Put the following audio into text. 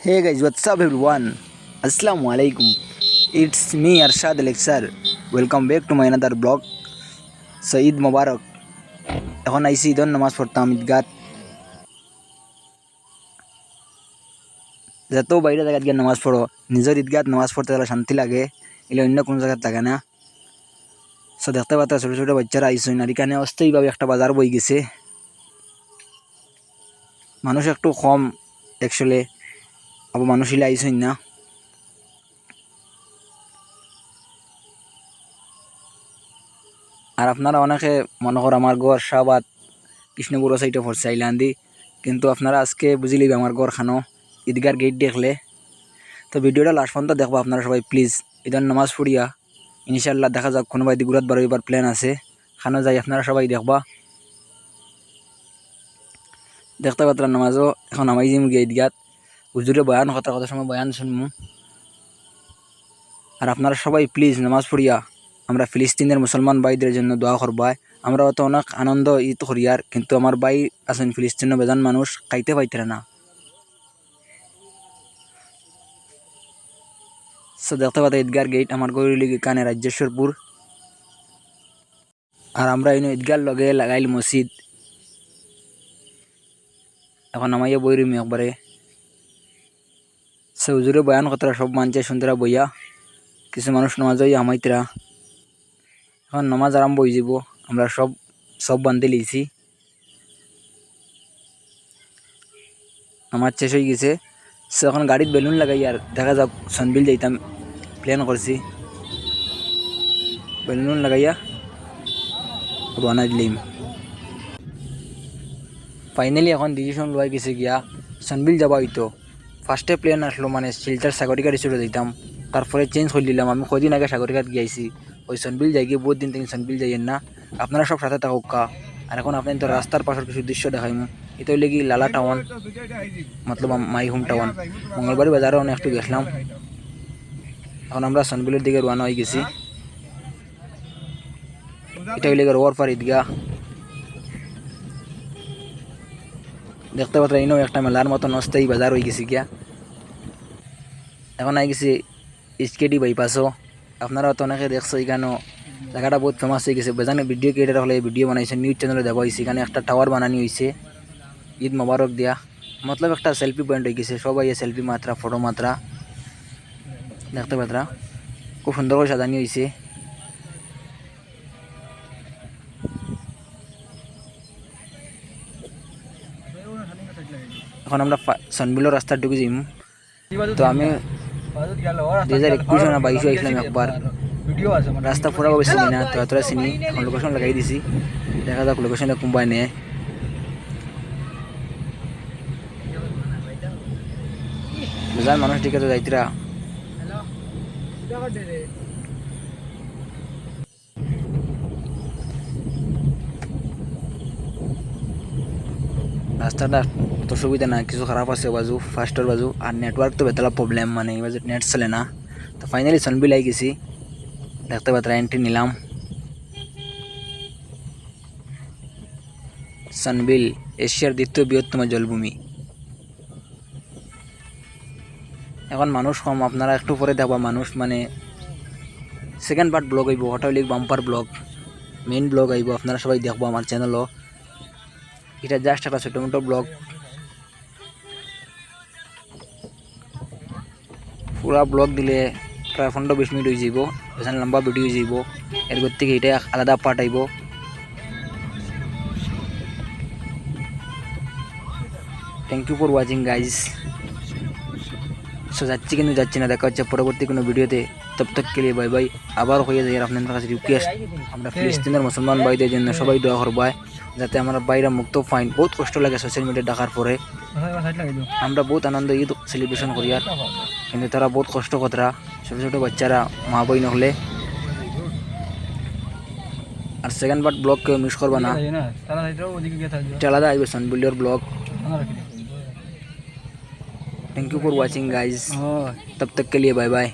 Hey guys, what's up everyone? Assalamu alaikum. It's me Arshad Alexar. Welcome back to my another blog. So Eid Mubarak. এখন আইসি ঈদের নামাজ পড়তাম ঈদগাত। যত বাইরে জায়গাত গিয়ে নামাজ পড়ো, নিজের ঈদগাত নামাজ পড়তে গেলে শান্তি লাগে, এলে অন্য কোনো জায়গাত লাগে না। সো দেখতে পাচ্ছ ছোটো ছোটো বাচ্চারা আইসই না, এখানে অস্থায়ীভাবে একটা বাজার বই গেছে। মানুষ একটু কম অ্যাকচুয়ালি, আবার মানুষ ইলে আইসই না। আর আপনারা অনেকে মনে কর আমার ঘর শাহবাদ কৃষ্ণপুর সাইডে পড়ছে আইলান্দি, কিন্তু আপনারা আজকে বুঝি লিবে আমার ঘর খানো ঈদগার গেট দেখলে। তো ভিডিওটা লাস্ট পর্যন্ত দেখবো আপনারা সবাই প্লিজ। ঈদের নামাজ পড়িয়া ইনশাল্লাহ দেখা যাক কোনো বাইদি ঘুরাত বারো এবার প্ল্যান আছে, খানো যাই আপনারা সবাই দেখবা। দেখতে পাত্র নামাজও এখন আমাই যাম গিয়ে ঈদগাত, হুজুরে বয়ান কথা সময় বয়ান শুনমু। আর আপনারা সবাই প্লিজ নামাজ পড়িয়া আমরা ফিলিস্তিনের মুসলমান ভাইদের জন্য দোয়া করবা। আমরা তো অনেক আনন্দ ঈদ করিয়ার, কিন্তু আমার ভাই আছেন ফিলিস্তিনের বেজান মানুষ খাইতে পাইতে না। সো দেখতে পাতা ঈদগার গেট আমার গৌরী কানে রাজ্যেশ্বরপুর। আর আমরা এই ঈদগার লগে লাগাইল মসজিদ। এখন আমাইয়া বইরিমি একবারে। সে হুজুরে বয়ান কথা সব মানছে শুনতেরা বইয়া, কিছু মানুষ নামাজ আমাইতরা। এখন নামাজ আরম্ভ হয়ে যাব, আমরা সব বান্ধে লিয়েছি। নামাজ শেষ হয়ে গেছে। সে এখন গাড়িত বেলুন লাগাই আর দেখা যাক সনবিল যাইতাম প্ল্যান করছি। বেলুন লাগাইয়া রওনা দিলাম। ফাইনালি এখন ডিসিশন লওয়া গেছে গিয়া সনবিল যাবা হইতো। ফার্স্টে প্লেন আসলো মানে শিলচার সাগরিকার চলে যাইতাম, তারপরে চেঞ্জ করে দিলাম। আমি কদিন আগে সাগরিকাত গিয়েছি, ওই সনবিল যাই গিয়ে বহুত দিন থেকে সনবিল যাইয়েন না। আপনারা সব সাথে থাকুক। আর এখন আপনি তো রাস্তার পাশের কিছু দৃশ্য দেখাইম। এটা হইলে কি লালা town, Matlab my home town. Mangalbari বাজারে অনেক একটু গেছিলাম। এখন আমরা সনবিলের দিকে রওনা হয়ে গেছি। এটা হইলে রোয়ার পার ঈদগাহ। দেখতে পাত্র ইনো একটা মেলার মতন অস্থায়ী বাজার হয়ে গেছি গিয়া। এখন আই গেছি স্কেডি বাইপাসও। আপনারা তো অনেকে দেখছো, এখানেও জায়গাটা বহুত ফেমাস হয়ে গেছে। বেজানে ভিডিও ক্রিয়েটার হলে ভিডিও বানাইছে, নিউজ চ্যানেলে দেওয়া হয়েছে। এখানে একটা টাওয়ার বানানি হয়েছে ঈদ মোবারক দিয়া, মতলব একটা সেলফি পয়েন্ট হয়ে গেছে। সবাই সেলফি মাত্রা ফটো মাত্রা দেখতে পাত্রা খুব সুন্দর করে সাজানি হয়েছে। এখন আমরা সনবিলের রাস্তার ঢুকে যাইম। তো আমি 2021 না 22 আসলাম একবার। রাস্তা পুরাভাবে চিনি না, তো এতটা চিনি। এখন লোকেশন লাগাই দিছি, দেখা যাক লোকেশনে কোনবাই নেয়। বেজান মানুষ দিকে তো যাইতরা। রাস্তাটা তো সুবিধা না, কিছু খারাপ আছে বাজু ফার্স্টের বাজু। আর নেটওয়ার্ক তো বেতলা প্রবলেম, মানে এই বাজু নেট চলে না। তো ফাইনালি সনবিল আই গেছি। দেখতে পাত্রা এন্ট্রি নিলাম। সনবিল এশিয়ার দ্বিতীয় বৃহত্তম জলভূমি। এখন মানুষ কম, আপনারা একটু পরে দেখবা মানুষ, মানে সেকেন্ড পার্ট ব্লগ আইব, ওটা হইলে বাম্পার ব্লগ। মেইন ব্লগ আইব, আপনারা সবাই দেখবো আমার চ্যানেলও। এটা জাস্ট একটা ছোটো মোটো ব্লগ। পুরা ব্লগ দিলে প্রায় 15-20 মিনিট হয়ে যাব, বেশি লম্বা ভিডিও হয়ে যাব। এর থেকে এটা আলাদা পার্ট আইব। Thank you for watching guys. So যাচ্ছি কিন্তু যাচ্ছি না, দেখা হচ্ছে পরবর্তী কোনো ভিডিওতে। তব তক কে লিয়ে বাই বাই। আবার হয়ে যায় আপনাদের কাছে রিকোয়েস্ট, আমরা ফিলিস্তিনের মুসলমান ভাইদের জন্য সবাই দোয়া করবাই, যাতে আমরা বাইরে মুক্ত ফাইন। বহুত কষ্ট লাগে সোশ্যাল মিডিয়া দেখার পরে। আমরা বহুত আনন্দ ঈদ সেলিব্রেশন করি, আর কিন্তু তারা বহুত কষ্ট কতরা ছোটো ছোটো বাচ্চারা মা বই নহলে। আর সেকেন্ড পার্ট ব্লগ কেউ মিস করবা না, এটা আলাদা আইবে সনবিলের blog. Thank you for watching guys, तब तक के लिए बाय बाय।